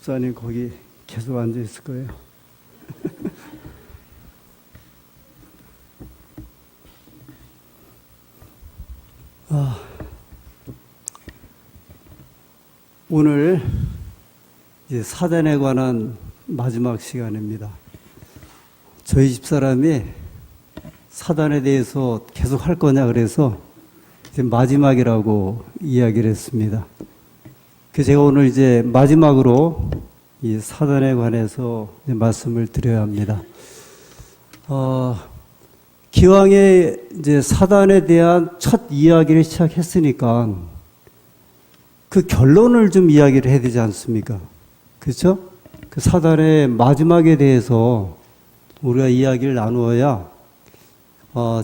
집사님 거기 계속 앉아 있을 거예요. 오늘 이제 사단에 관한 마지막 시간입니다. 저희 집사람이 사단에 대해서 계속 할 거냐 그래서 이제 마지막이라고 이야기를 했습니다. 그래서 제가 오늘 이제 마지막으로 이 사단에 관해서 이제 말씀을 드려야 합니다. 기왕에 이제 사단에 대한 첫 이야기를 시작했으니까 그 결론을 좀 이야기를 해야 되지 않습니까? 그렇죠? 그 사단의 마지막에 대해서 우리가 이야기를 나누어야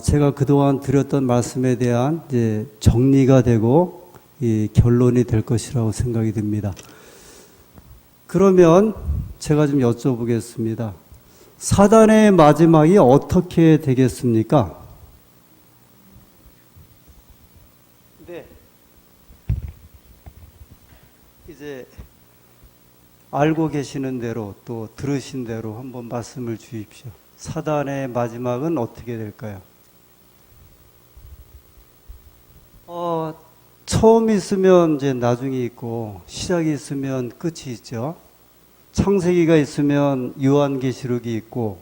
제가 그동안 드렸던 말씀에 대한 이제 정리가 되고 이 결론이 될 것이라고 생각이 듭니다. 그러면 제가 좀 여쭤보겠습니다. 사단의 마지막이 어떻게 되겠습니까? 네. 이제 알고 계시는 대로 또 들으신 대로 한번 말씀을 주십시오. 사단의 마지막은 어떻게 될까요? 처음이 있으면 이제 나중이 있고 시작이 있으면 끝이 있죠. 창세기가 있으면 요한계시록이 있고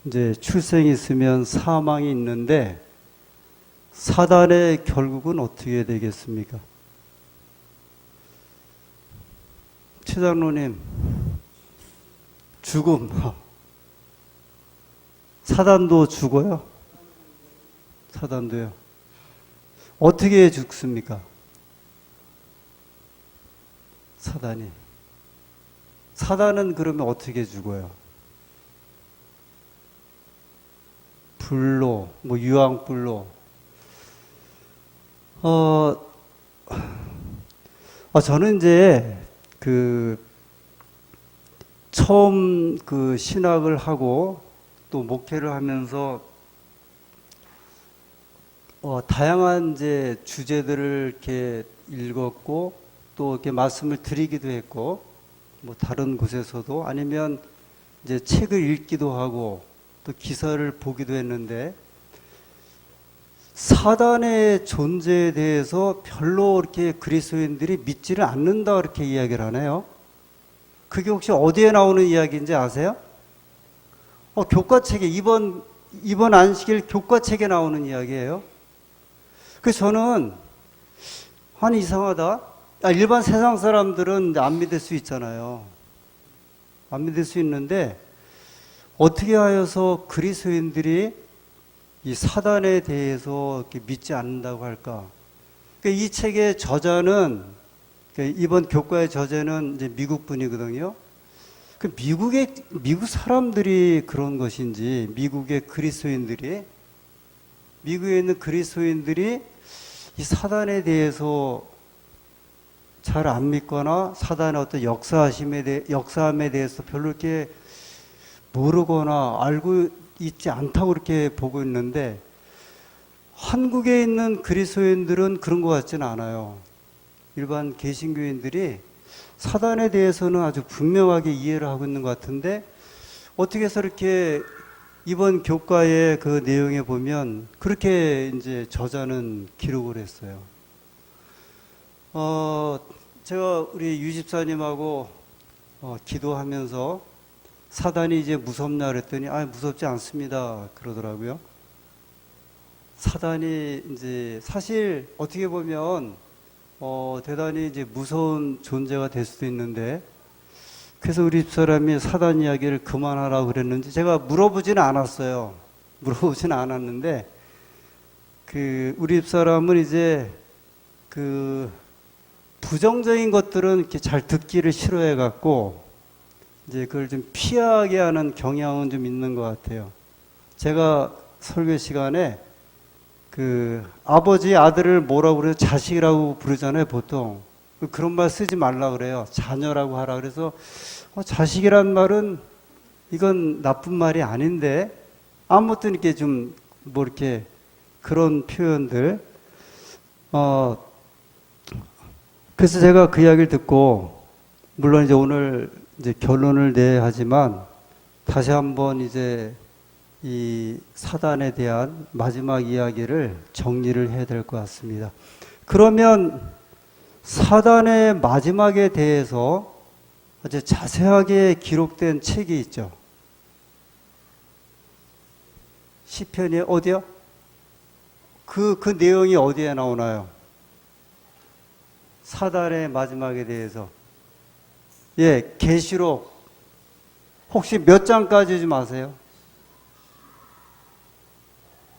이제 출생이 있으면 사망이 있는데 사단의 결국은 어떻게 되겠습니까? 최 장로님, 죽음. 사단도 죽어요? 사단도요. 어떻게 죽습니까? 사단이. 사단은 그러면 어떻게 죽어요? 불로, 뭐 유황불로. 저는 이제 처음 신학을 하고 또 목회를 하면서 다양한 이제 주제들을 이렇게 읽었고 또 이렇게 말씀을 드리기도 했고 뭐 다른 곳에서도 아니면 이제 책을 읽기도 하고 또 기사를 보기도 했는데 사단의 존재에 대해서 별로 이렇게 그리스도인들이 믿지를 않는다 그렇게 이야기를 하네요. 그게 혹시 어디에 나오는 이야기인지 아세요? 교과책에 이번 안식일 교과책에 나오는 이야기예요. 그래서 저는 이상하다. 일반 세상 사람들은 안 믿을 수 있잖아요. 안 믿을 수 있는데 어떻게 하여서 그리스도인들이 이 사단에 대해서 이렇게 믿지 않는다고 할까? 이 책의 저자는 이번 교과의 저자는 이제 미국 분이거든요. 미국 사람들이 그런 것인지 미국의 그리스도인들이 미국에 있는 그리스도인들이 이 사단에 대해서 잘 안 믿거나 사단의 어떤 역사함에 대해서 별로 이렇게 모르거나 알고 있지 않다고 그렇게 보고 있는데 한국에 있는 그리스도인들은 그런 것 같지는 않아요. 일반 개신교인들이 사단에 대해서는 아주 분명하게 이해를 하고 있는 것 같은데 어떻게 해서 이렇게 이번 교과의 그 내용에 보면 그렇게 이제 저자는 기록을 했어요. 제가 우리 유 집사님하고 기도하면서 사단이 이제 무섭냐 그랬더니 무섭지 않습니다 그러더라고요. 사단이 이제 사실 어떻게 보면 대단히 이제 무서운 존재가 될 수도 있는데 그래서 우리 집사람이 사단 이야기를 그만하라고 그랬는지 제가 물어보지는 않았어요. 물어보지는 않았는데 우리 집사람은 이제 부정적인 것들은 이렇게 잘 듣기를 싫어해 갖고 이제 그걸 좀 피하게 하는 경향은 좀 있는 것 같아요. 제가 설교 시간에 아버지 아들을 뭐라고 그래요? 자식이라고 부르잖아요, 보통. 그런 말 쓰지 말라 그래요. 자녀라고 하라 그래서 자식이란 말은 이건 나쁜 말이 아닌데 아무튼 이렇게 좀 뭐 이렇게 그런 표현들 그래서 제가 그 이야기를 듣고 물론 이제 오늘 이제 결론을 내야 하지만 다시 한번 이제 이 사단에 대한 마지막 이야기를 정리를 해야 될 것 같습니다. 그러면 사단의 마지막에 대해서 아주 자세하게 기록된 책이 있죠. 시편이 어디요? 그 내용이 어디에 나오나요? 사단의 마지막에 대해서. 예, 계시록. 혹시 몇 장까지 좀 아세요?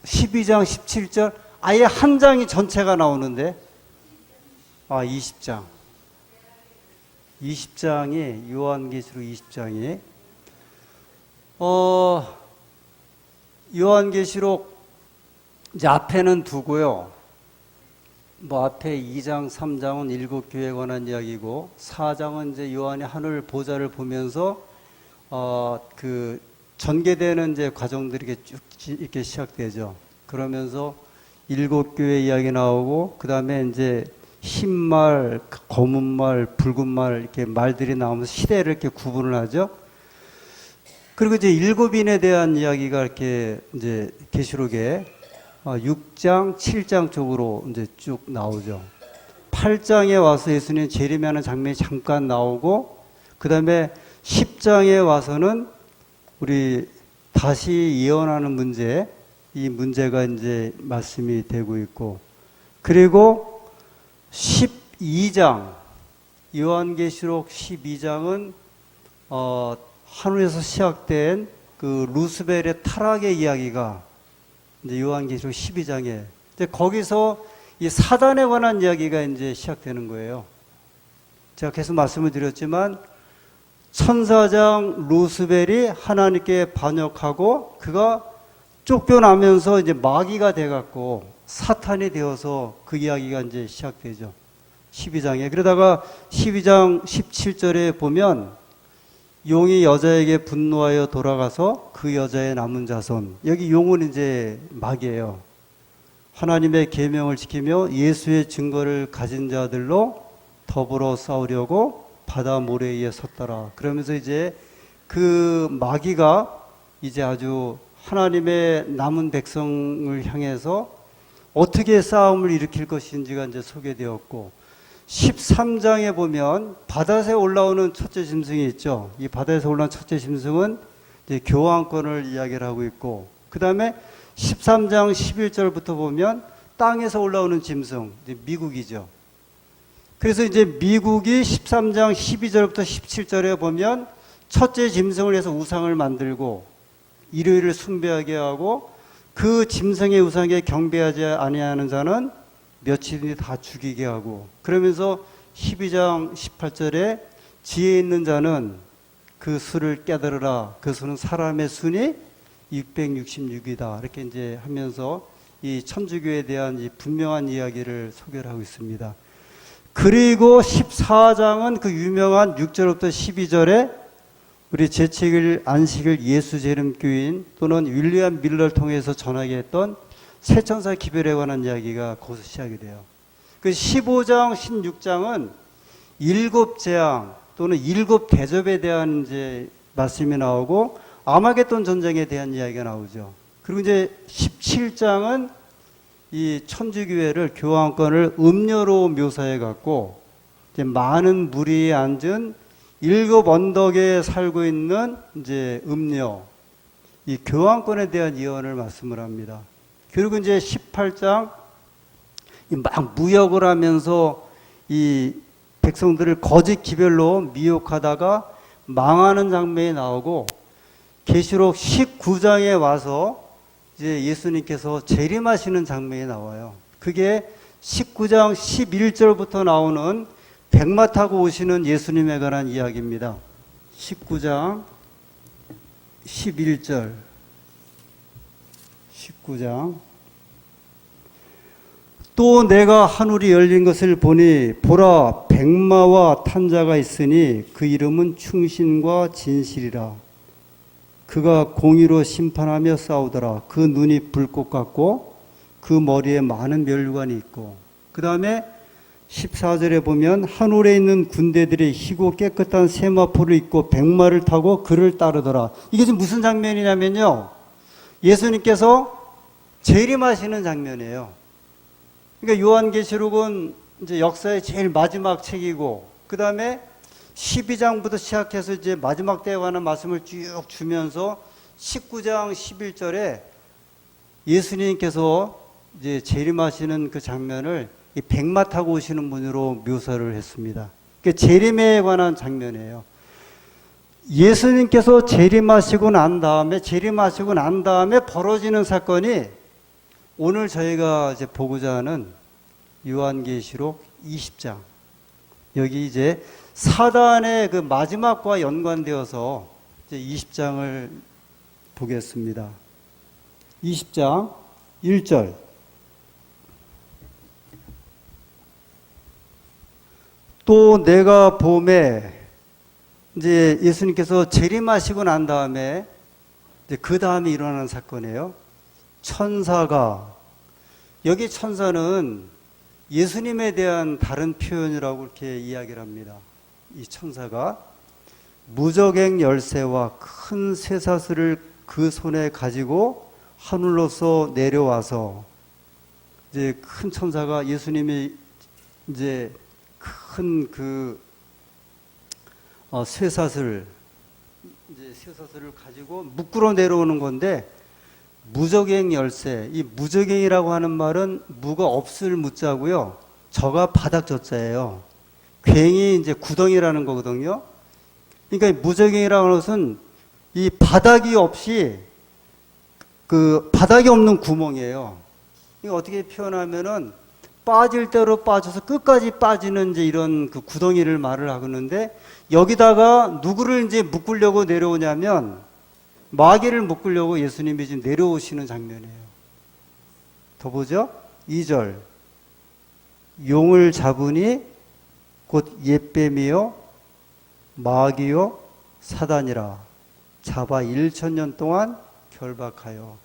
12장, 17절? 아예 한 장이 전체가 나오는데? 20장. 20장이, 요한계시록 20장이. 요한계시록, 이제 앞에는 두고요. 앞에 2장, 3장은 일곱 교회에 관한 이야기고, 4장은 이제 요한이 하늘 보좌를 보면서, 그 전개되는 이제 과정들이 이렇게 쭉 이렇게 시작되죠. 그러면서 일곱 교회 이야기 나오고, 그 다음에 이제 흰 말, 검은 말, 붉은 말, 이렇게 말들이 나오면서 시대를 이렇게 구분을 하죠. 그리고 이제 일곱인에 대한 이야기가 이렇게 이제 계시록에 6장, 7장 쪽으로 이제 쭉 나오죠. 8장에 와서 예수님 재림하는 장면이 잠깐 나오고, 그 다음에 10장에 와서는 우리 다시 예언하는 문제, 이 문제가 이제 말씀이 되고 있고, 그리고 12장, 요한계시록 12장은 하늘에서 시작된 그 루스벨의 타락의 이야기가 이제 요한계시록 12장에 이제 거기서 이 사단에 관한 이야기가 이제 시작되는 거예요. 제가 계속 말씀을 드렸지만 천사장 루스벨이 하나님께 반역하고 그가 쫓겨나면서 이제 마귀가 돼갖고 사탄이 되어서 그 이야기가 이제 시작되죠. 12장에. 그러다가 12장 17절에 보면 용이 여자에게 분노하여 돌아가서 그 여자의 남은 자손. 여기 용은 이제 마귀예요. 하나님의 계명을 지키며 예수의 증거를 가진 자들로 더불어 싸우려고 바다 모래에 섰더라. 그러면서 이제 그 마귀가 이제 아주 하나님의 남은 백성을 향해서 어떻게 싸움을 일으킬 것인지가 이제 소개되었고, 13장에 보면 바다에서 올라오는 첫째 짐승이 있죠. 이 바다에서 올라온 첫째 짐승은 이제 교환권을 이야기를 하고 있고, 그 다음에 13장 11절부터 보면 땅에서 올라오는 짐승, 이제 미국이죠. 그래서 이제 미국이 13장 12절부터 17절에 보면 첫째 짐승을 해서 우상을 만들고 일요일을 숭배하게 하고 그 짐승의 우상에 경배하지 아니하는 자는 며칠 뒤에 다 죽이게 하고, 그러면서 12장 18절에 지혜 있는 자는 그 수를 깨달으라. 그 수는 사람의 수니 666이다. 이렇게 이제 하면서 이 천주교에 대한 이 분명한 이야기를 소개를 하고 있습니다. 그리고 14장은 그 유명한 6절부터 12절에 우리 제책일 안식일 예수 재림교인 또는 윌리엄 밀러를 통해서 전하게 했던 세천사 기별에 관한 이야기가 거기서 시작이 돼요. 그 15장, 16장은 일곱 재앙 또는 일곱 대접에 대한 이제 말씀이 나오고 아마겟돈 전쟁에 대한 이야기가 나오죠. 그리고 이제 17장은 이 천주교회를 교황권을 음녀로 묘사해 갖고 이제 많은 무리에 앉은 일곱 언덕에 살고 있는 이제 음녀, 이 교황권에 대한 예언을 말씀을 합니다. 그리고 이제 18장 막 무역을 하면서 이 백성들을 거짓 기별로 미혹하다가 망하는 장면이 나오고, 계시록 19장에 와서 이제 예수님께서 재림하시는 장면이 나와요. 그게 19장 11절부터 나오는 백마 타고 오시는 예수님에 관한 이야기입니다. 19장 11절 19장 또 내가 하늘이 열린 것을 보니 보라 백마와 탄 자가 있으니 그 이름은 충신과 진실이라. 그가 공의로 심판하며 싸우더라. 그 눈이 불꽃 같고 그 머리에 많은 멸관이 있고, 그 다음에 14절에 보면 하늘에 있는 군대들이 희고 깨끗한 세마포를 입고 백마를 타고 그를 따르더라. 이게 지금 무슨 장면이냐면요. 예수님께서 재림하시는 장면이에요. 그러니까 요한계시록은 이제 역사의 제일 마지막 책이고, 그 다음에 12장부터 시작해서 이제 마지막 때에 관한 말씀을 쭉 주면서 19장 11절에 예수님께서 이제 재림하시는 그 장면을 이 백마 타고 오시는 분으로 묘사를 했습니다. 그러니까 재림에 관한 장면이에요. 예수님께서 재림하시고 난 다음에 벌어지는 사건이 오늘 저희가 이제 보고자 하는 요한계시록 20장. 여기 이제 사단의 그 마지막과 연관되어서 이제 20장을 보겠습니다. 20장 1절. 또 내가 봄에 이제 예수님께서 재림하시고 난 다음에 이제 그 다음에 일어나는 사건이에요. 천사가, 여기 천사는 예수님에 대한 다른 표현이라고 이렇게 이야기를 합니다. 이 천사가 무저갱 열쇠와 큰 쇠사슬을 그 손에 가지고 하늘로서 내려와서, 이제 큰 천사가 예수님이 이제 큰 그 쇠사슬을 가지고 묶으러 내려오는 건데, 무저갱 열쇠, 이 무저갱이라고 하는 말은 무가 없을 무자고요, 저가 바닥 저자예요. 괭이 이제 구덩이라는 거거든요. 그러니까 무저갱이라는 것은 이 바닥이 없이 그 바닥이 없는 구멍이에요. 이거 어떻게 표현하면은 빠질 대로 빠져서 끝까지 빠지는 이제 이런 그 구덩이를 말을 하는데, 여기다가 누구를 이제 묶으려고 내려오냐면 마귀를 묶으려고 예수님이 지금 내려오시는 장면이에요. 더 보죠. 2절. 용을 잡으니 곧 옛뱀이요 마귀요 사단이라 잡아 1000년 동안 결박하여.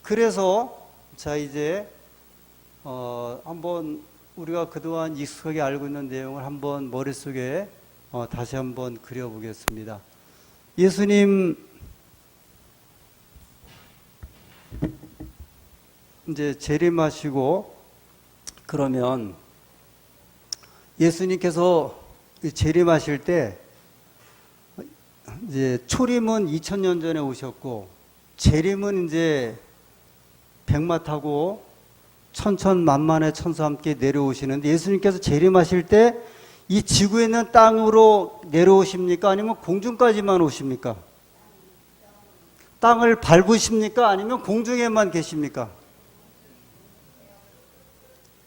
그래서 자 이제 한번 우리가 그동안 익숙하게 알고 있는 내용을 한번 머릿속에 다시 한번 그려보겠습니다. 예수님 이제 재림하시고 그러면 예수님께서 재림하실 때 이제 초림은 2000년 전에 오셨고, 재림은 이제 백마 타고 천천만만의 천사와 함께 내려오시는데, 예수님께서 재림하실 때 이 지구에 있는 땅으로 내려오십니까? 아니면 공중까지만 오십니까? 땅을 밟으십니까? 아니면 공중에만 계십니까?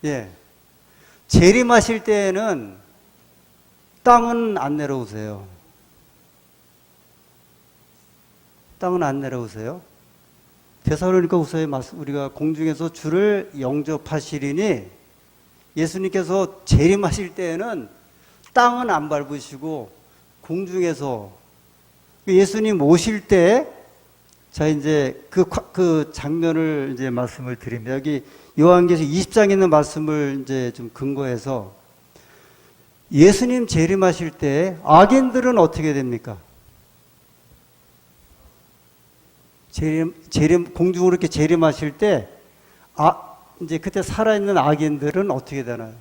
예. 재림하실 때에는 땅은 안 내려오세요. 땅은 안 내려오세요. 데살로니가 후서에 우리가 공중에서 주를 영접하시리니, 예수님께서 재림하실 때에는 땅은 안 밟으시고 공중에서, 예수님 오실 때, 자 이제 그 장면을 이제 말씀을 드립니다. 여기 요한계시록 20장에 있는 말씀을 이제 좀 근거해서, 예수님 재림하실 때 악인들은 어떻게 됩니까? 공중으로 이렇게 재림하실 때, 이제 그때 살아있는 악인들은 어떻게 되나요?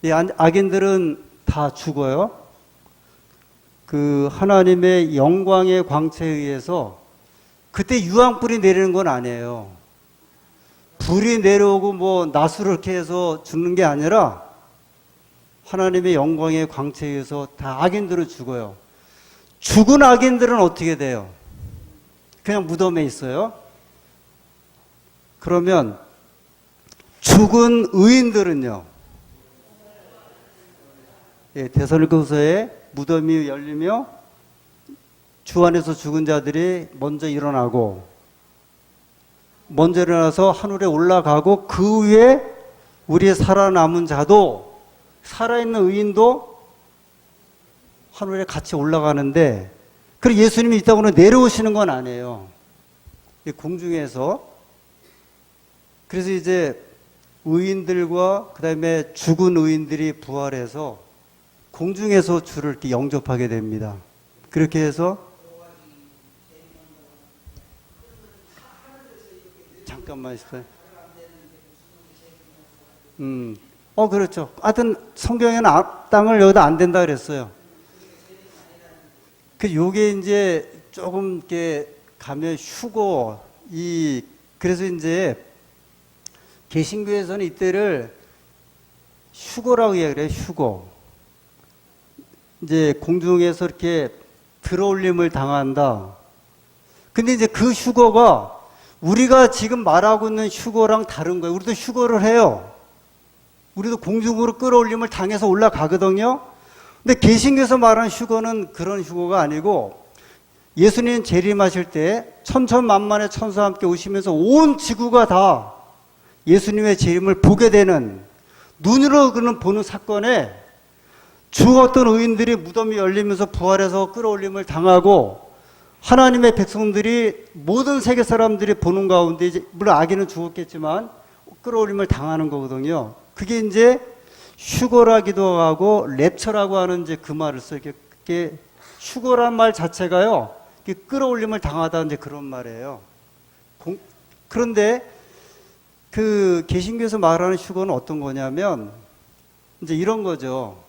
이 악인들은 다 죽어요. 그 하나님의 영광의 광채에 의해서, 그때 유황불이 내리는 건 아니에요. 불이 내려오고 뭐 나수를 이렇게 해서 죽는 게 아니라, 하나님의 영광의 광채에 의해서 다 악인들은 죽어요. 죽은 악인들은 어떻게 돼요? 그냥 무덤에 있어요. 그러면 죽은 의인들은요? 예, 데살로니가후서에 무덤이 열리며 주 안에서 죽은 자들이 먼저 일어나고, 먼저 일어나서 하늘에 올라가고, 그 위에 우리의 살아남은 자도, 살아있는 의인도 하늘에 같이 올라가는데, 그리고 예수님이 있다고는 내려오시는 건 아니에요. 공중에서. 그래서 이제 의인들과 그다음에 죽은 의인들이 부활해서 공중에서 주를 이렇게 영접하게 됩니다. 그렇게 해서 잠깐만 있어요. 그렇죠. 하여튼 성경에는 땅을 여기다 안 된다 그랬어요. 요게 이제 조금 이렇게 가면 휴고, 그래서 이제 개신교에서는 이때를 휴고라고 이야기를 해요, 휴고. 이제 공중에서 이렇게 들어올림을 당한다. 근데 이제 그 휴고가 우리가 지금 말하고 있는 휴고랑 다른 거예요. 우리도 휴고를 해요. 우리도 공중으로 끌어올림을 당해서 올라가거든요. 근데 개신교에서 말하는 휴고는 그런 휴고가 아니고 예수님 재림하실 때 천천만만의 천사와 함께 오시면서 온 지구가 다 예수님의 재림을 보게 되는, 눈으로 그는 보는 사건에 죽었던 의인들이 무덤이 열리면서 부활해서 끌어올림을 당하고 하나님의 백성들이 모든 세계 사람들이 보는 가운데 이제 물론 아기는 죽었겠지만 끌어올림을 당하는 거거든요. 그게 이제 휴거라기도 하고 랩처라고 하는 이제 그 말을 써요. 이게 휴거란 말 자체가요, 끌어올림을 당하다 이제 그런 말이에요. 그런데 그 개신교에서 말하는 휴거는 어떤 거냐면 이제 이런 거죠.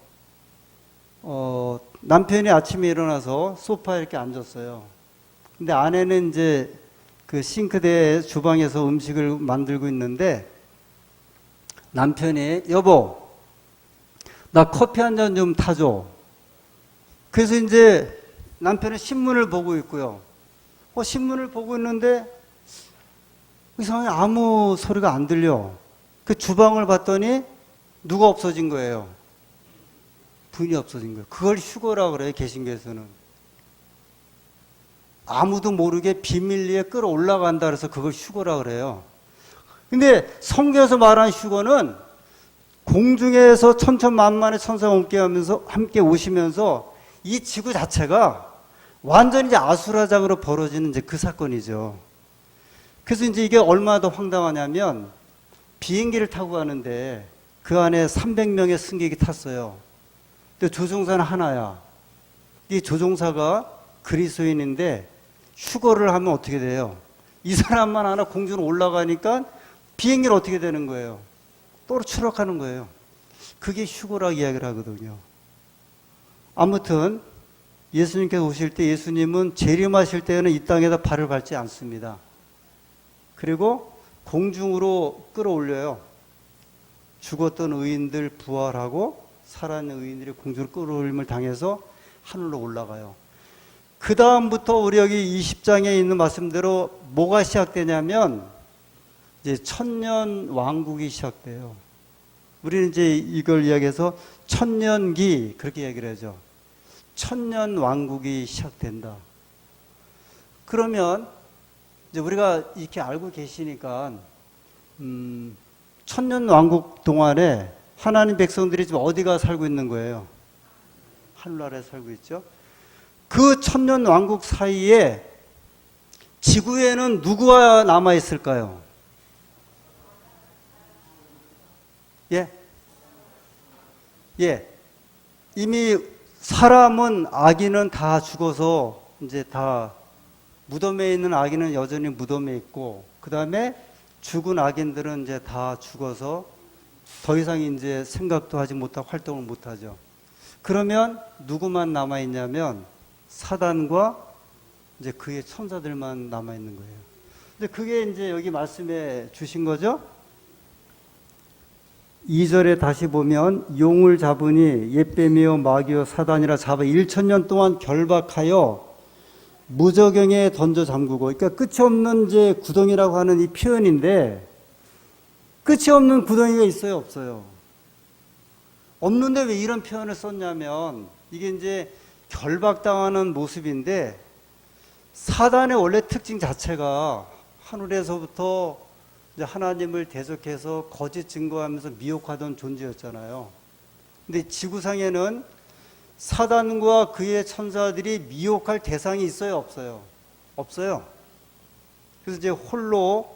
남편이 아침에 일어나서 소파에 이렇게 앉았어요. 근데 아내는 이제 그 싱크대 주방에서 음식을 만들고 있는데 남편이 여보, 나 커피 한 잔 좀 타줘. 그래서 이제 남편은 신문을 보고 있고요. 신문을 보고 있는데 이상하게 아무 소리가 안 들려. 그 주방을 봤더니 누가 없어진 거예요. 부인이 없어진 거예요. 그걸 휴거라고 그래요, 개신교에서는. 아무도 모르게 비밀리에 끌어올라간다 그래서 그걸 휴거라고 그래요. 근데 성경에서 말하는 휴거는 공중에서 천천만만의 천사가 함께 오시면서 이 지구 자체가 완전히 이제 아수라장으로 벌어지는 이제 그 사건이죠. 그래서 이제 이게 얼마나 더 황당하냐면 비행기를 타고 가는데 그 안에 300명의 승객이 탔어요. 근데 조종사는 하나야. 이 조종사가 그리스도인인데 휴거를 하면 어떻게 돼요? 이 사람만 하나 공중으로 올라가니까 비행기는 어떻게 되는 거예요? 또 추락하는 거예요. 그게 휴거라고 이야기를 하거든요. 아무튼 예수님께서 오실 때 예수님은 재림하실 때는 이 땅에다 발을 밟지 않습니다. 그리고 공중으로 끌어올려요. 죽었던 의인들 부활하고 살아있는 의인들이 공중으로 끌어올림을 당해서 하늘로 올라가요. 그 다음부터 우리 여기 20장에 있는 말씀대로 뭐가 시작되냐면 이제 천년 왕국이 시작돼요. 우리는 이제 이걸 이야기해서 천년기 그렇게 얘기를 하죠. 천년 왕국이 시작된다. 그러면 이제 우리가 이렇게 알고 계시니까 천년 왕국 동안에 하나님 백성들이 지금 어디가 살고 있는 거예요? 하늘나라에 살고 있죠. 그 천년 왕국 사이에 지구에는 누구가 남아 있을까요? 예. 이미 사람은 아기는 다 죽어서 이제 다 무덤에 있는 아기는 여전히 무덤에 있고 그 다음에 죽은 악인들은 이제 다 죽어서 더 이상 이제 생각도 하지 못하고 활동을 못하죠. 그러면 누구만 남아 있냐면 사단과 이제 그의 천사들만 남아 있는 거예요. 근데 그게 이제 여기 말씀해 주신 거죠. 2절에 다시 보면 용을 잡으니 옛뱀이요 마귀요 사단이라 잡아 1000년 동안 결박하여 무저경에 던져 잠그고, 그러니까 끝이 없는 이제 구덩이라고 하는 이 표현인데 끝이 없는 구덩이가 있어요, 없어요? 없는데 왜 이런 표현을 썼냐면 이게 이제 결박당하는 모습인데 사단의 원래 특징 자체가 하늘에서부터 이제 하나님을 대적해서 거짓 증거하면서 미혹하던 존재였잖아요. 근데 지구상에는 사단과 그의 천사들이 미혹할 대상이 있어요, 없어요? 없어요. 그래서 이제 홀로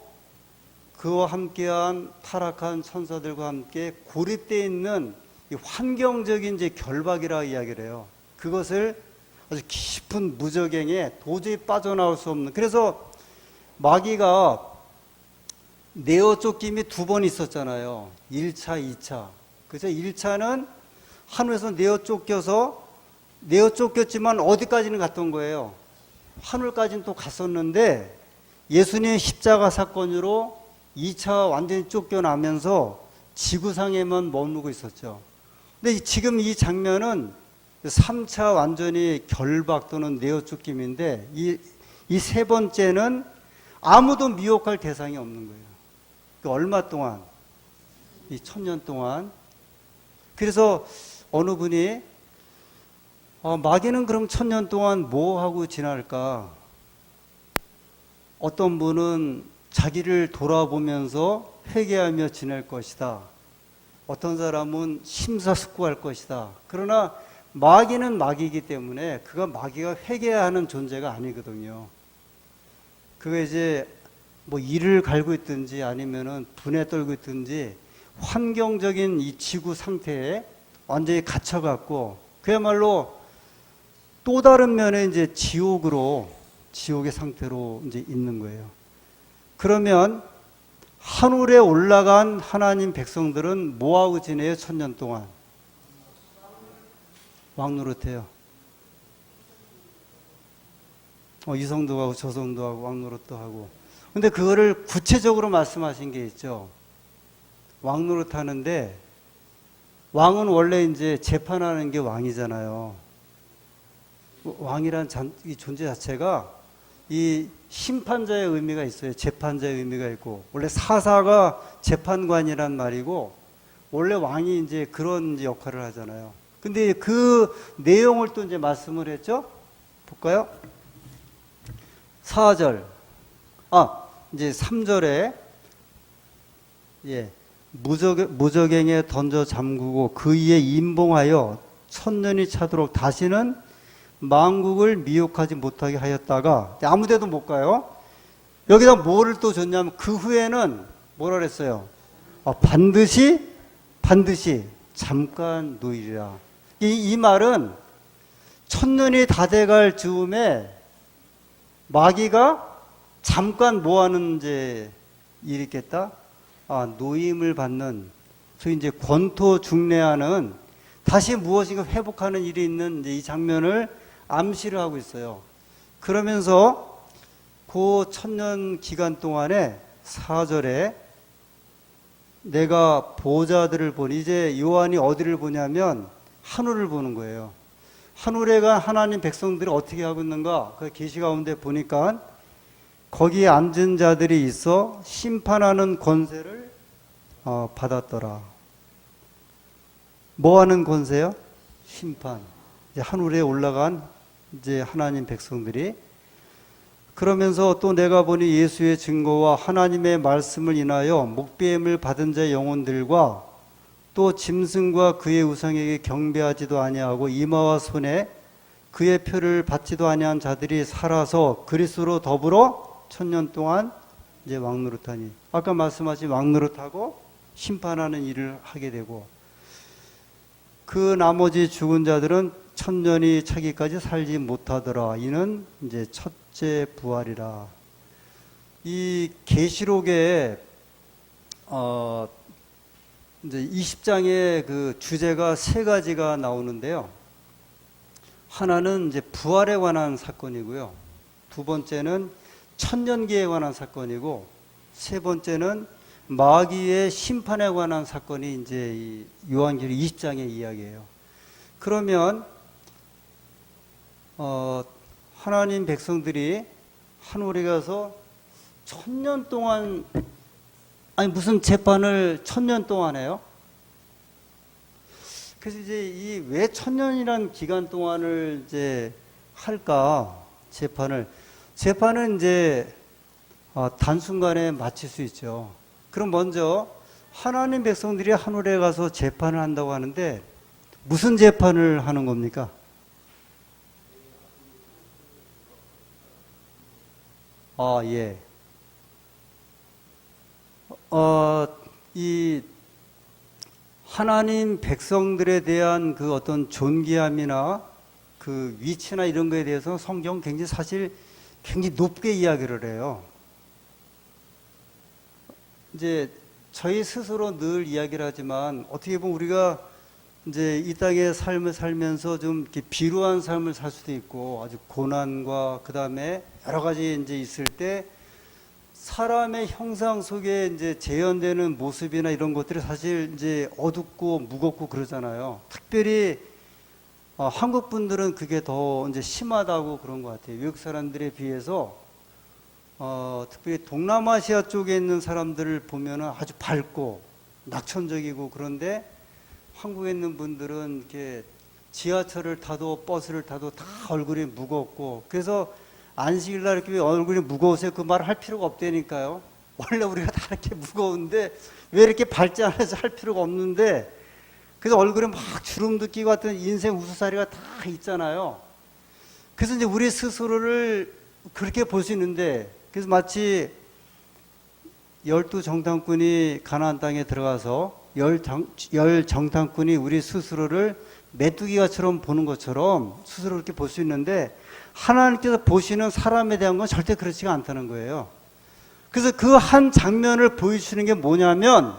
그와 함께한 타락한 천사들과 함께 고립되어 있는 이 환경적인 이제 결박이라 이야기를 해요. 그것을 아주 깊은 무저갱에 도저히 빠져나올 수 없는. 그래서 마귀가 내어 쫓김이 두 번 있었잖아요. 1차, 2차. 그래서 1차는 하늘에서 내어 쫓겼지만 어디까지는 갔던 거예요? 하늘까지는 또 갔었는데 예수님의 십자가 사건으로 2차 완전히 쫓겨나면서 지구상에만 머무르고 있었죠. 근데 지금 이 장면은 3차 완전히 결박 또는 내어 쫓김인데 이 세 번째는 아무도 미혹할 대상이 없는 거예요. 얼마 동안? 이 1000년 동안. 그래서 어느 분이 마귀는 그럼 1000년 동안 뭐 하고 지날까? 어떤 분은 자기를 돌아보면서 회개하며 지낼 것이다. 어떤 사람은 심사숙고할 것이다. 그러나 마귀는 마귀이기 때문에 마귀가 회개하는 존재가 아니거든요. 그가 이제 뭐 이를 갈고 있든지 아니면은 분에 떨고 있든지 환경적인 이 지구 상태에 완전히 갇혀갖고 그야말로 또 다른 면에 이제 지옥의 상태로 이제 있는 거예요. 그러면 하늘에 올라간 하나님 백성들은 뭐하고 지내요? 1000년 동안 왕노릇해요. 이성도 하고 저성도 하고 왕노릇도 하고. 근데 그거를 구체적으로 말씀하신 게 있죠. 왕노릇 하는데 왕은 원래 이제 재판하는 게 왕이잖아요. 왕이란 이 존재 자체가 이 심판자의 의미가 있어요. 재판자의 의미가 있고. 원래 사사가 재판관이란 말이고 원래 왕이 이제 그런 이제 역할을 하잖아요. 근데 그 내용을 또 이제 말씀을 했죠. 볼까요? 4절. 이제 3절에 무저갱에 던져 잠그고 그 위에 임봉하여 1000년이 차도록 다시는 만국을 미혹하지 못하게 하였다가 아무데도 못 가요. 여기다 뭐를 또 줬냐면 그 후에는 뭐라 그랬어요? 반드시 잠깐 노이리라. 이 말은 1000년이 다 돼갈 즈음에 마귀가 잠깐 뭐 하는 이제 일이 있겠다? 노임을 받는, 소위 이제 권토 중래하는 다시 무엇인가 회복하는 일이 있는 이제 이 장면을 암시를 하고 있어요. 그러면서 그 1000년 기간 동안에 4절에 내가 보좌들을 보니, 이제 요한이 어디를 보냐면 하늘을 보는 거예요. 하늘에 간 하나님 백성들이 어떻게 하고 있는가? 그 계시 가운데 보니까 거기에 앉은 자들이 있어 심판하는 권세를 받았더라. 뭐 하는 권세요? 심판. 이제 하늘에 올라간 이제 하나님 백성들이. 그러면서 또 내가 보니 예수의 증거와 하나님의 말씀을 인하여 목배임을 받은 자의 영혼들과 또 짐승과 그의 우상에게 경배하지도 아니하고 이마와 손에 그의 표를 받지도 아니한 자들이 살아서 그리스도로 더불어 1000년 동안 이제 왕노릇하니, 아까 말씀하신 왕노릇하고 심판하는 일을 하게 되고, 그 나머지 죽은 자들은 1000년이 차기까지 살지 못하더라. 이는 이제 첫째 부활이라. 이 계시록에 이제 20장의 그 주제가 세 가지가 나오는데요. 하나는 이제 부활에 관한 사건이고요. 두 번째는 천년기에 관한 사건이고, 세 번째는 마귀의 심판에 관한 사건이 이제 이 요한계시록 20장의 이야기예요. 그러면 하나님 백성들이 하늘에 가서 1000년 동안, 무슨 재판을 1000년 동안 해요? 그래서 이제 이 왜 1000년이란 기간 동안을 이제 할까? 재판은 이제 단순간에 마칠 수 있죠. 그럼 먼저 하나님 백성들이 하늘에 가서 재판을 한다고 하는데 무슨 재판을 하는 겁니까? 예. 이 하나님 백성들에 대한 그 어떤 존귀함이나 그 위치나 이런 거에 대해서 성경 굉장히 사실 굉장히 높게 이야기를 해요. 이제 저희 스스로 늘 이야기를 하지만 어떻게 보면 우리가 이제 이 땅의 삶을 살면서 좀 이렇게 비루한 삶을 살 수도 있고 아주 고난과 그 다음에 여러 가지 이제 있을 때 사람의 형상 속에 이제 재현되는 모습이나 이런 것들이 사실 이제 어둡고 무겁고 그러잖아요. 특별히 한국 분들은 그게 더 이제 심하다고 그런 것 같아요. 외국 사람들에 비해서 특별히 동남아시아 쪽에 있는 사람들을 보면은 아주 밝고 낙천적이고 그런데 한국에 있는 분들은 이렇게 지하철을 타도 버스를 타도 다 얼굴이 무겁고 그래서 안식일날 이렇게 얼굴이 무거우세요? 그 말 할 필요가 없다니까요. 원래 우리가 다 이렇게 무거운데 왜 이렇게 밝지 않아서 할 필요가 없는데 그래서 얼굴에 막 주름도 끼고 같은 인생 우수사리가 다 있잖아요. 그래서 이제 우리 스스로를 그렇게 볼 수 있는데 그래서 마치 12정탐꾼이 가나안 땅에 들어가서 열 정탐꾼이 우리 스스로를 메뚜기가처럼 보는 것처럼 스스로 그렇게 볼 수 있는데 하나님께서 보시는 사람에 대한 건 절대 그렇지가 않다는 거예요. 그래서 그 한 장면을 보여주시는 게 뭐냐면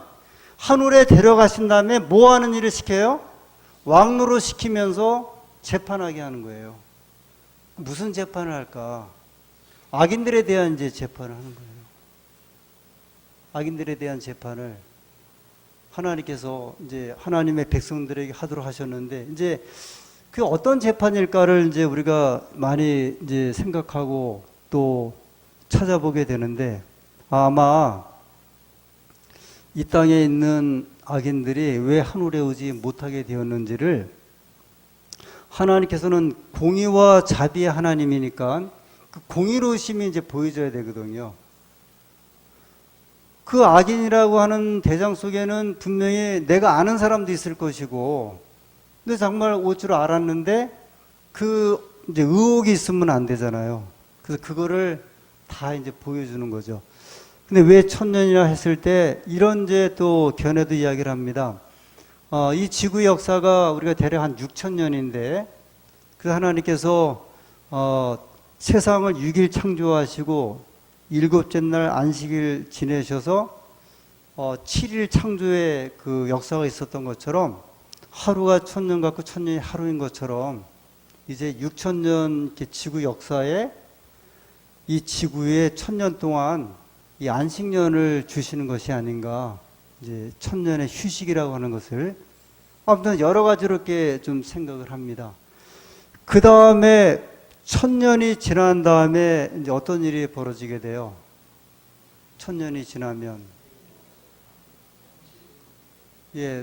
하늘에 데려가신 다음에 뭐 하는 일을 시켜요? 왕노로 시키면서 재판하게 하는 거예요. 무슨 재판을 할까? 악인들에 대한 이제 재판을 하는 거예요. 악인들에 대한 재판을 하나님께서 이제 하나님의 백성들에게 하도록 하셨는데 이제 그 어떤 재판일까를 이제 우리가 많이 이제 생각하고 또 찾아보게 되는데 아마 이 땅에 있는 악인들이 왜 하늘에 오지 못하게 되었는지를 하나님께서는 공의와 자비의 하나님이니까 그 공의로우심이 이제 보여져야 되거든요. 그 악인이라고 하는 대장 속에는 분명히 내가 아는 사람도 있을 것이고, 근데 정말 올 줄 알았는데 그 이제 의혹이 있으면 안 되잖아요. 그래서 그거를 다 이제 보여주는 거죠. 근데 왜 천년이나 했을 때 이런 이제 또 견해도 이야기를 합니다. 이 지구의 역사가 우리가 대략 한 6천년인데, 그래서 하나님께서 세상을 6일 창조하시고 일곱째 날 안식일 지내셔서 7일 창조의 그 역사가 있었던 것처럼 하루가 천년 같고 천년이 하루인 것처럼 이제 6천년 지구 역사에 이 지구에 천년 동안 이 안식년을 주시는 것이 아닌가. 이제 천년의 휴식이라고 하는 것을 아무튼 여러 가지로 이렇게 좀 생각을 합니다. 그 다음에 천년이 지난 다음에 이제 어떤 일이 벌어지게 돼요? 천년이 지나면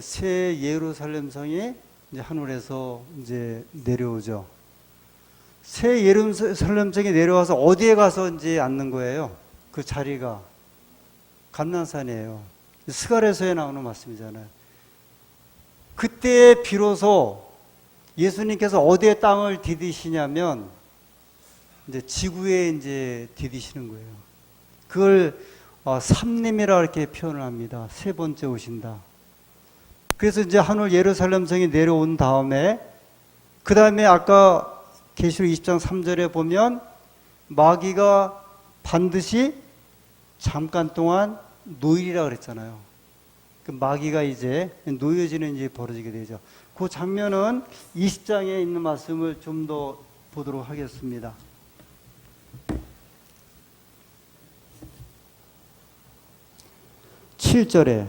새 예루살렘 성이 이제 하늘에서 이제 내려오죠. 새 예루살렘 성이 내려와서 어디에 가서 이제 앉는 거예요? 그 자리가 감난산이에요. 스가랴서에 나오는 말씀이잖아요. 그때 비로소 예수님께서 어디에 땅을 디디시냐면 이제 지구에 이제 디디시는 거예요. 그걸 삼림이라 이렇게 표현을 합니다. 세 번째 오신다. 그래서 이제 하늘 예루살렘 성이 내려온 다음에 그 다음에 아까 계시록 20장 3절에 보면 마귀가 반드시 잠깐 동안 노일이라 그랬잖아요. 그 마귀가 이제 놓여지는 일이 벌어지게 되죠. 그 장면은 20장에 있는 말씀을 좀 더 보도록 하겠습니다. (7절에)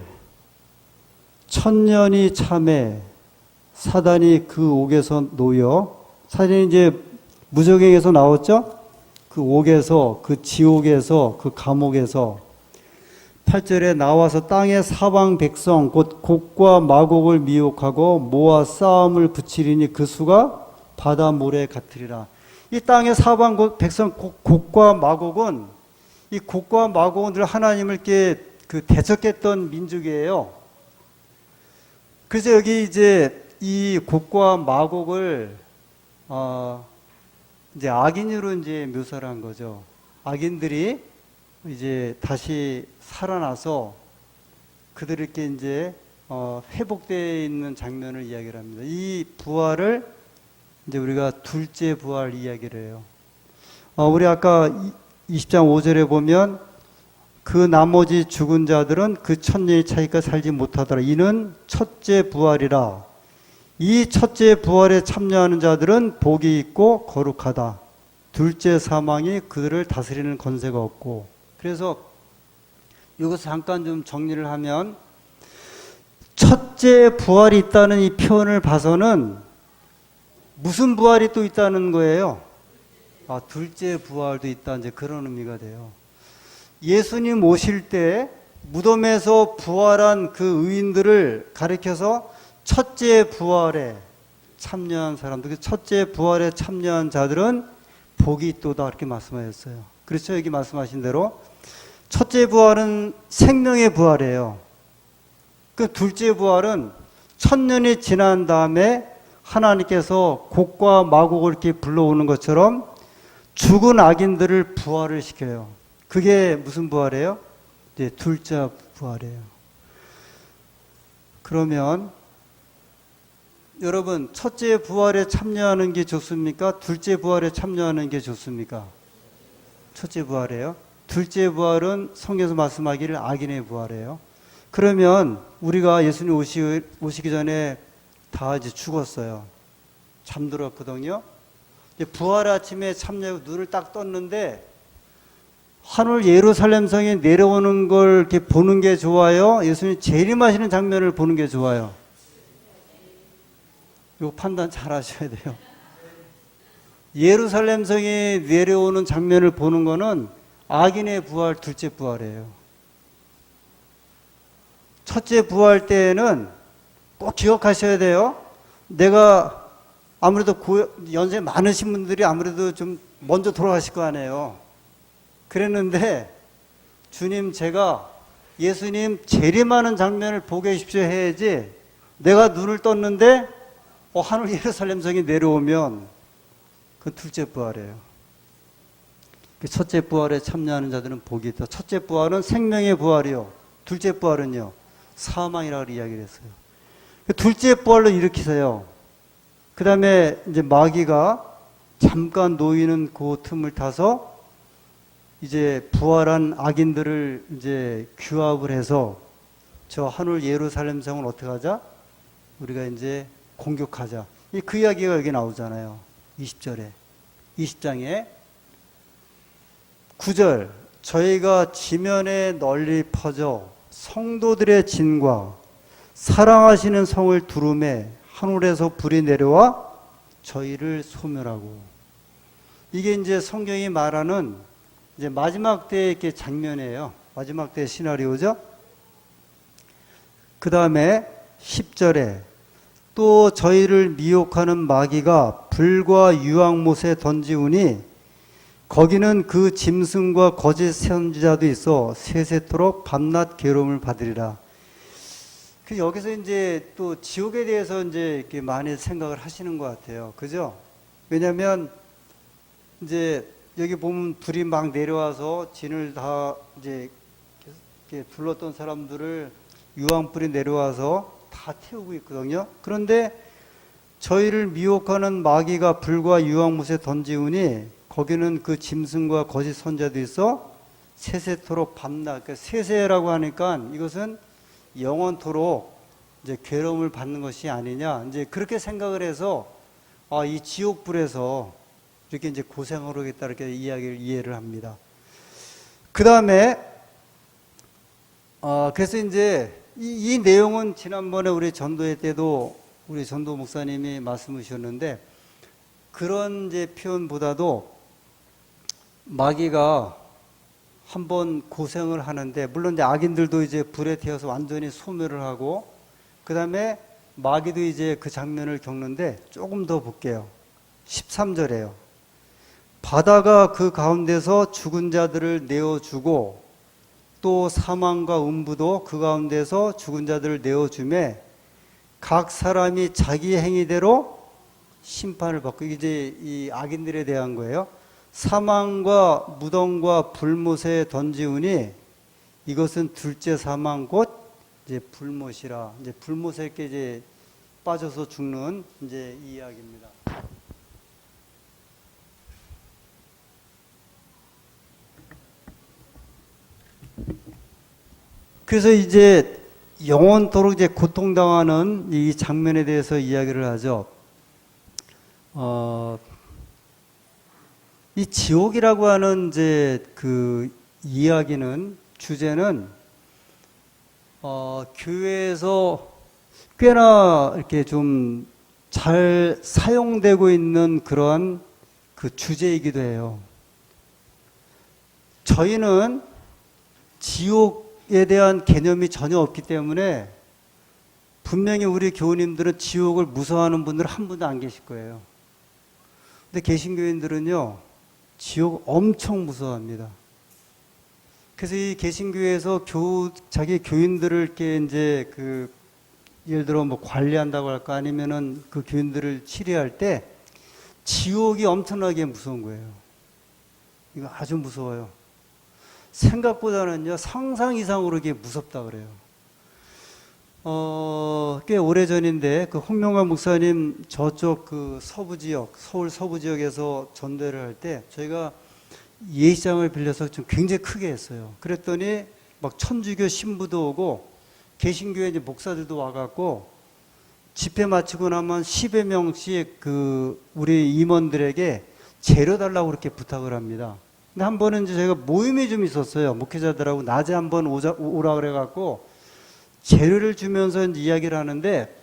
천년이 참에 사단이 그 옥에서 놓여, 사단이 이제 무저갱에서 나왔죠? 그 옥에서, 그 지옥에서, 그 감옥에서 8절에 나와서 땅의 사방 백성 곧 곡과 마곡을 미혹하고 모아 싸움을 붙이리니 그 수가 바다 모래 같으리라. 이 땅의 사방 백성 곡과 마곡은, 이 곡과 마곡은 늘 하나님을 이렇게 그 대적했던 민족이에요. 그래서 여기 이제 이 곡과 마곡을 이제 악인으로 이제 묘사를 한 거죠. 악인들이 이제 다시 살아나서 그들에게 이제 회복되어 있는 장면을 이야기를 합니다. 이 부활을 이제 우리가 둘째 부활 이야기를 해요. 우리 아까 20장 5절에 보면 그 나머지 죽은 자들은 그 천년이 차이까 살지 못하더라. 이는 첫째 부활이라. 이 첫째 부활에 참여하는 자들은 복이 있고 거룩하다. 둘째 사망이 그들을 다스리는 권세가 없고. 그래서 이것을 잠깐 좀 정리를 하면 첫째 부활이 있다는 이 표현을 봐서는 무슨 부활이 또 있다는 거예요? 둘째 부활도 있다. 이제 그런 의미가 돼요. 예수님 오실 때 무덤에서 부활한 그 의인들을 가리켜서 첫째 부활에 참여한 사람들, 첫째 부활에 참여한 자들은 복이 있도다 이렇게 말씀하셨어요. 그렇죠? 여기 말씀하신 대로 첫째 부활은 생명의 부활이에요. 그 둘째 부활은 천년이 지난 다음에 하나님께서 곡과 마곡을 이렇게 불러오는 것처럼 죽은 악인들을 부활을 시켜요. 그게 무슨 부활이에요? 이제 둘째 부활이에요. 그러면 여러분, 첫째 부활에 참여하는 게 좋습니까? 둘째 부활에 참여하는 게 좋습니까? 첫째 부활이에요. 둘째 부활은 성경에서 말씀하기를 악인의 부활이에요. 그러면 우리가 예수님 오시기 전에 다 이제 죽었어요. 잠들었거든요. 부활 아침에 참여하고 눈을 딱 떴는데 하늘 예루살렘 성에 내려오는 걸 이렇게 보는 게 좋아요? 예수님 재림하시는 장면을 보는 게 좋아요? 이거 판단 잘 하셔야 돼요. 예루살렘 성에 내려오는 장면을 보는 거는 악인의 부활, 둘째 부활이에요. 첫째 부활 때에는 꼭 기억하셔야 돼요. 내가 아무래도 연세 많으신 분들이 아무래도 좀 먼저 돌아가실 거 아니에요. 그랬는데 주님, 제가 예수님 재림하는 장면을 보게 해주십시오 해야지, 내가 눈을 떴는데 하늘 예루살렘 성이 내려오면 그건 둘째 부활이에요. 첫째 부활에 참여하는 자들은 복이 있다. 첫째 부활은 생명의 부활이요. 둘째 부활은요, 사망이라고 이야기를 했어요. 둘째 부활로 일으키세요. 그 다음에 이제 마귀가 잠깐 놓이는 그 틈을 타서 이제 부활한 악인들을 이제 규합을 해서 저 하늘 예루살렘 성을 어떻게 하자? 우리가 이제 공격하자. 그 이야기가 여기 나오잖아요. 20절에. 20장에 9절. 저희가 지면에 널리 퍼져 성도들의 진과 사랑하시는 성을 두루매 하늘에서 불이 내려와 저희를 소멸하고. 이게 이제 성경이 말하는 이제 마지막 때의 이렇게 장면이에요. 마지막 때의 시나리오죠. 그 다음에 10절에 또 저희를 미혹하는 마귀가 불과 유황못에 던지우니 거기는 그 짐승과 거짓 선지자도 있어 세세토록 밤낮 괴로움을 받으리라. 여기서 이제 또 지옥에 대해서 이제 이렇게 많이 생각을 하시는 것 같아요. 그죠? 왜냐면 이제 여기 보면 불이 막 내려와서 진을 다 이제 이렇게 둘렀던 사람들을 유황불이 내려와서 다 태우고 있거든요. 그런데 저희를 미혹하는 마귀가 불과 유황못에 던지우니 거기는 그 짐승과 거짓 선자도 있어 세세토록 밤낮. 그러니까 세세라고 하니까 이것은 영원토록 이제 괴로움을 받는 것이 아니냐, 이제 그렇게 생각을 해서 이 지옥불에서 이렇게 이제 고생을 하겠다 이렇게 이해를 합니다. 그 다음에 그래서 이제 이 내용은 지난번에 우리 전도회 때도 우리 전도 목사님이 말씀해 주셨는데, 그런 이제 표현보다도 마귀가 한번 고생을 하는데, 물론 이제 악인들도 이제 불에 태워서 완전히 소멸을 하고, 그 다음에 마귀도 이제 그 장면을 겪는데, 조금 더 볼게요. 13절에요. 바다가 그 가운데서 죽은 자들을 내어주고 또 사망과 음부도 그 가운데서 죽은 자들을 내어주매 각 사람이 자기 행위대로 심판을 받고, 이제 이 악인들에 대한 거예요. 사망과 무덤과 불못에 던지우니 이것은 둘째 사망 곧 이제 불못이라 이제 불못에 이제 빠져서 죽는 이제 이 이야기입니다. 그래서 이제 영원토록 이제 고통당하는 이 장면에 대해서 이야기를 하죠. 이 지옥이라고 하는 이제 그 이야기는 주제는 교회에서 꽤나 이렇게 좀 잘 사용되고 있는 그런 그 주제이기도 해요. 저희는 지옥에 대한 개념이 전혀 없기 때문에 분명히 우리 교우님들은 지옥을 무서워하는 분들 한 분도 안 계실 거예요. 근데 개신교인들은요, 지옥 엄청 무서워합니다. 그래서 이 개신교에서 자기 교인들을 이렇게 이제 예를 들어 뭐 관리한다고 할까 아니면은 그 교인들을 치료할 때 지옥이 엄청나게 무서운 거예요. 이거 아주 무서워요. 생각보다는요, 상상 이상으로 이게 무섭다 그래요. 꽤 오래 전인데, 그 홍명관 목사님 저쪽 그 서부 지역, 서울 서부 지역에서 전도를 할 때 저희가 예식장을 빌려서 좀 굉장히 크게 했어요. 그랬더니 막 천주교 신부도 오고, 개신교회 이제 목사들도 와갖고, 집회 마치고 나면 10여 명씩 우리 임원들에게 재료 달라고 그렇게 부탁을 합니다. 근데 한 번은 이제 저희가 모임이 좀 있었어요. 목회자들하고 낮에 한번 오라 그래갖고 재료를 주면서 이제 이야기를 하는데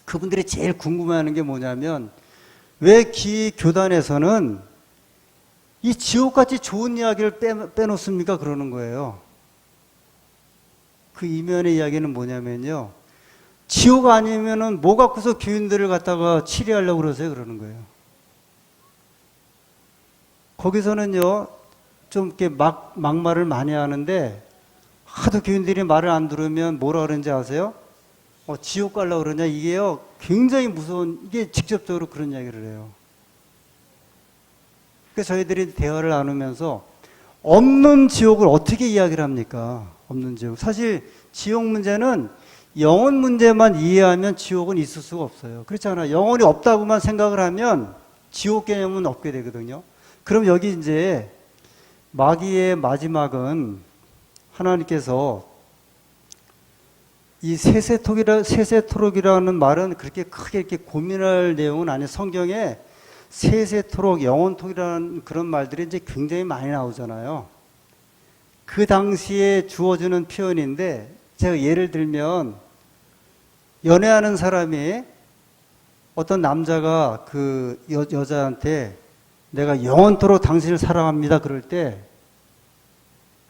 그분들이 제일 궁금해하는 게 뭐냐면 왜 교단에서는 이 지옥같이 좋은 이야기를 빼놓습니까? 그러는 거예요. 그 이면의 이야기는 뭐냐면요. 지옥 아니면은 뭐 갖고서 교인들을 갖다가 치료하려고 그러세요? 그러는 거예요. 거기서는요, 좀 이렇게 막말을 많이 하는데, 하도 교인들이 말을 안 들으면 뭐라 그러는지 아세요? 지옥 가려고 그러냐? 이게요, 굉장히 무서운, 이게 직접적으로 그런 이야기를 해요. 그래서 저희들이 대화를 나누면서, 없는 지옥을 어떻게 이야기를 합니까? 없는 지옥. 사실, 지옥 문제는 영혼 문제만 이해하면 지옥은 있을 수가 없어요. 그렇잖아요. 영혼이 없다고만 생각을 하면 지옥 개념은 없게 되거든요. 그럼 여기 이제 마귀의 마지막은 하나님께서 이 세세토록이라는 말은 그렇게 크게 이렇게 고민할 내용은 아니에요. 성경에 세세토록, 영원토록이라는 그런 말들이 이제 굉장히 많이 나오잖아요. 그 당시에 주어지는 표현인데 제가 예를 들면 연애하는 사람이 어떤 남자가 그 여자한테 내가 영원토록 당신을 사랑합니다. 그럴 때,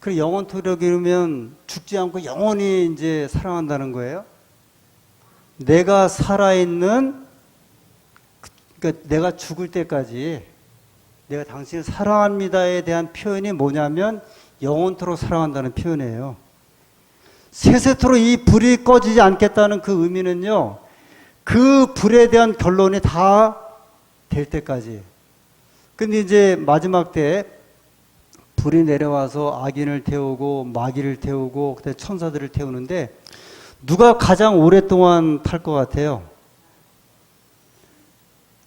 그 영원토록이면 죽지 않고 영원히 이제 사랑한다는 거예요. 내가 살아있는, 그러니까 내가 죽을 때까지 내가 당신을 사랑합니다에 대한 표현이 뭐냐면 영원토록 사랑한다는 표현이에요. 세세토록 이 불이 꺼지지 않겠다는 그 의미는요, 그 불에 대한 결론이 다 될 때까지. 근데 이제 마지막 때 불이 내려와서 악인을 태우고 마귀를 태우고 그다음에 천사들을 태우는데 누가 가장 오랫동안 탈 것 같아요?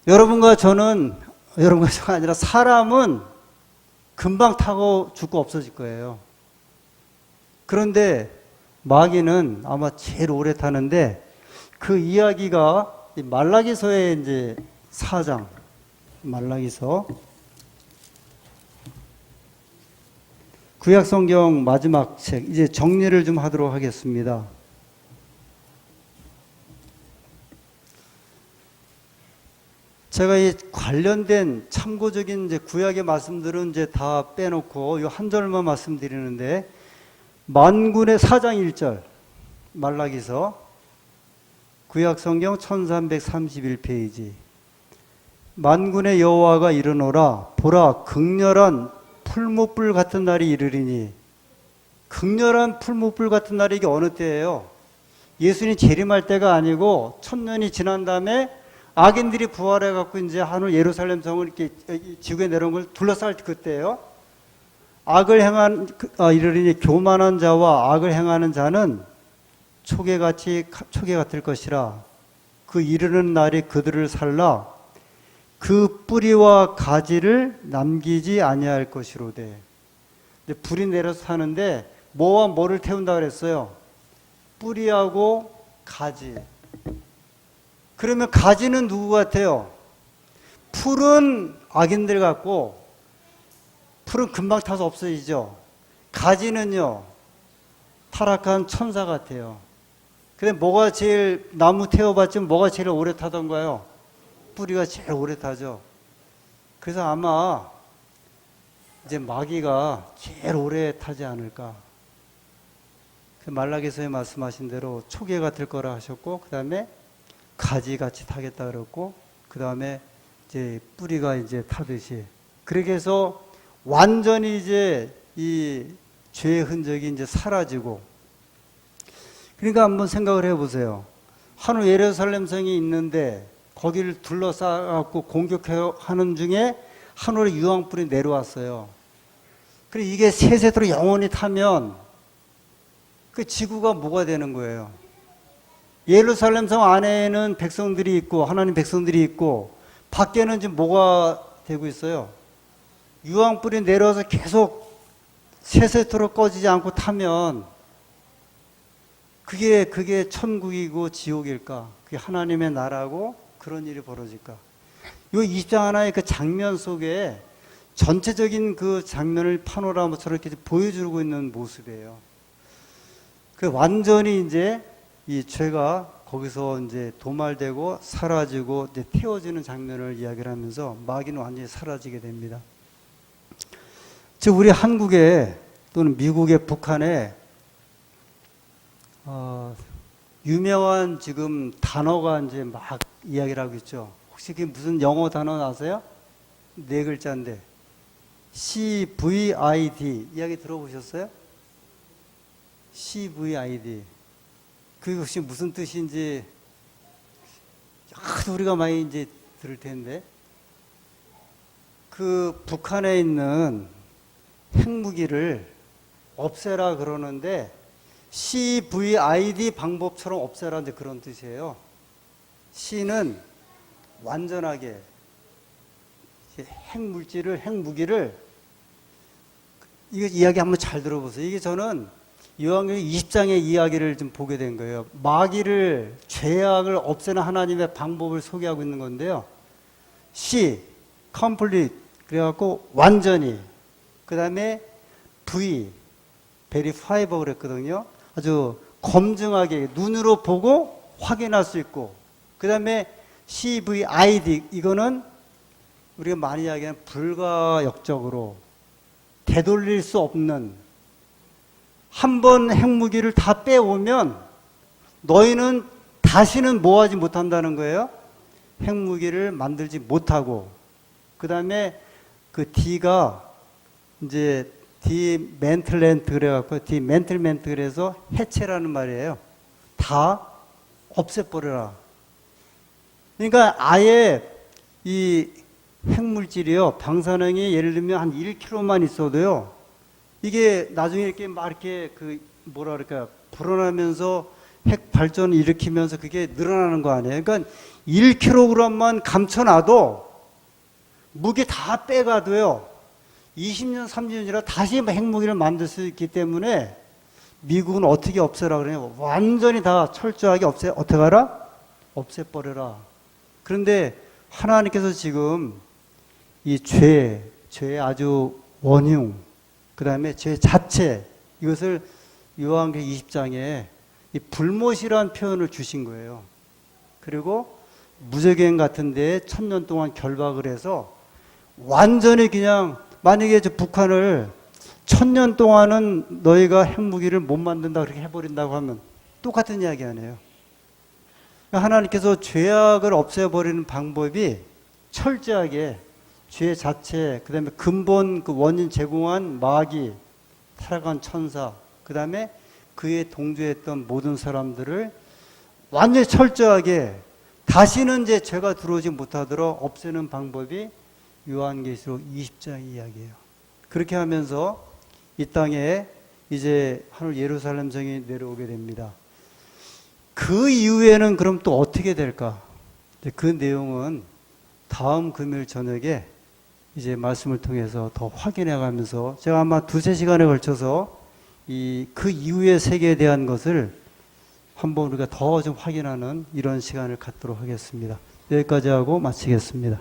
여러분과 저가 아니라 사람은 금방 타고 죽고 없어질 거예요. 그런데 마귀는 아마 제일 오래 타는데 그 이야기가 말라기서의 이제 4장, 말라기서 구약성경 마지막 책, 이제 정리를 좀 하도록 하겠습니다. 제가 이 관련된 참고적인 이제 구약의 말씀들은 이제 다 빼놓고 이 한 절만 말씀드리는데, 만군의 4장 1절, 말라기서 구약성경 1331페이지. 만군의 여호와가 이르노라, 보라 극렬한 풀무불 같은 날이 이르리니. 극렬한 풀무불 같은 날이 이게 어느 때예요? 예수님 재림할 때가 아니고 1000년이 지난 다음에 악인들이 부활해 갖고 이제 하늘 예루살렘 성을 이렇게 지구에 내려온 걸 둘러쌀 그때예요. 악을 행한 이르리니 교만한 자와 악을 행하는 자는 초계 같을 것이라. 그 이르는 날이 그들을 살라. 그 뿌리와 가지를 남기지 아니할 것이로되. 불이 내려서 타는데 뭐와 뭐를 태운다 그랬어요? 뿌리하고 가지. 그러면 가지는 누구 같아요? 풀은 악인들 같고, 풀은 금방 타서 없어지죠. 가지는요, 타락한 천사 같아요. 근데 뭐가 제일, 나무 태워봤지 뭐가 제일 오래 타던가요? 뿌리가 제일 오래 타죠. 그래서 아마 이제 마귀가 제일 오래 타지 않을까. 말라기서에 말씀하신 대로 초계 같을 거라 하셨고, 그 다음에 가지같이 타겠다 그랬고, 그 다음에 이제 뿌리가 이제 타듯이. 그렇게 해서 완전히 이제 이 죄의 흔적이 이제 사라지고. 그러니까 한번 생각을 해보세요. 한 예루살렘 성이 있는데 거기를 둘러싸고 공격하는 중에 하늘에 유황불이 내려왔어요. 그리고 이게 세세토록 영원히 타면 그 지구가 뭐가 되는 거예요? 예루살렘 성 안에는 백성들이 있고 하나님 백성들이 있고 밖에는 지금 뭐가 되고 있어요? 유황불이 내려와서 계속 세세토록 꺼지지 않고 타면 그게 천국이고 지옥일까? 그게 하나님의 나라고 그런 일이 벌어질까? 이 20장 하나의 그 장면 속에 전체적인 그 장면을 파노라마처럼 이렇게 보여주고 있는 모습이에요. 그 완전히 이제 이 죄가 거기서 이제 도말되고 사라지고 이제 태워지는 장면을 이야기를 하면서 마귀는 완전히 사라지게 됩니다. 즉 우리 한국에 또는 미국에 북한에 유명한 지금 단어가 이제 막 이야기를 하고 있죠. 혹시 그게 무슨 영어 단어 아세요? 네 글자인데 COVID 이야기 들어보셨어요? COVID. 그게 혹시 무슨 뜻인지 하도 우리가 많이 이제 들을 텐데 그 북한에 있는 핵무기를 없애라 그러는데 COVID 방법처럼 없애라 이제 그런 뜻이에요. C는 완전하게 핵무기를 이거 이야기 한번 잘 들어보세요. 이게 저는 요한계시록 20장의 이야기를 좀 보게 된 거예요. 마귀를 죄악을 없애는 하나님의 방법을 소개하고 있는 건데요. C, complete 그래갖고 완전히. 그 다음에 V, verifyable 그랬거든요. 아주 검증하게 눈으로 보고 확인할 수 있고. 그 다음에 COVID 이거는 우리가 많이 이야기하는 불가역적으로 되돌릴 수 없는 한 번 핵무기를 다 빼오면 너희는 다시는 뭐하지 못한다는 거예요. 핵무기를 만들지 못하고. 그 다음에 그 D가 이제 디멘틀멘트 그래갖고 디멘틀멘트 그래서 해체라는 말이에요. 다 없애버려라. 그러니까 아예 이 핵물질이요 방사능이 예를 들면 한 1kg만 있어도요 이게 나중에 이렇게 막 이렇게 그 뭐라 그럴까 불어나면서 핵 발전을 일으키면서 그게 늘어나는 거 아니에요. 그러니까 1kg만 감춰놔도 무기 다 빼가도요 20년 30년이라 다시 핵무기를 만들 수 있기 때문에 미국은 어떻게 없애라 그러냐 완전히 다 철저하게 어떻게 하라? 없애버려라. 그런데 하나님께서 지금 이 죄의 아주 원흉, 그 다음에 죄 자체, 이것을 요한계시록 20장에 이 불못이라는 표현을 주신 거예요. 그리고 무저갱 같은 데에 1000년 동안 결박을 해서 완전히 그냥 만약에 저 북한을 1000년 동안은 너희가 핵무기를 못 만든다 그렇게 해버린다고 하면 똑같은 이야기 아니에요. 하나님께서 죄악을 없애버리는 방법이 철저하게 죄 자체, 그 다음에 근본 그 원인 제공한 마귀, 타락한 천사, 그 다음에 그에 동조했던 모든 사람들을 완전히 철저하게 다시는 이제 죄가 들어오지 못하도록 없애는 방법이 요한계시록 20장 이야기예요. 그렇게 하면서 이 땅에 이제 하늘 예루살렘 성이 내려오게 됩니다. 그 이후에는 그럼 또 어떻게 될까? 그 내용은 다음 금요일 저녁에 이제 말씀을 통해서 더 확인해 가면서 제가 아마 두세 시간에 걸쳐서 그 이후의 세계에 대한 것을 한번 우리가 더 좀 확인하는 이런 시간을 갖도록 하겠습니다. 여기까지 하고 마치겠습니다.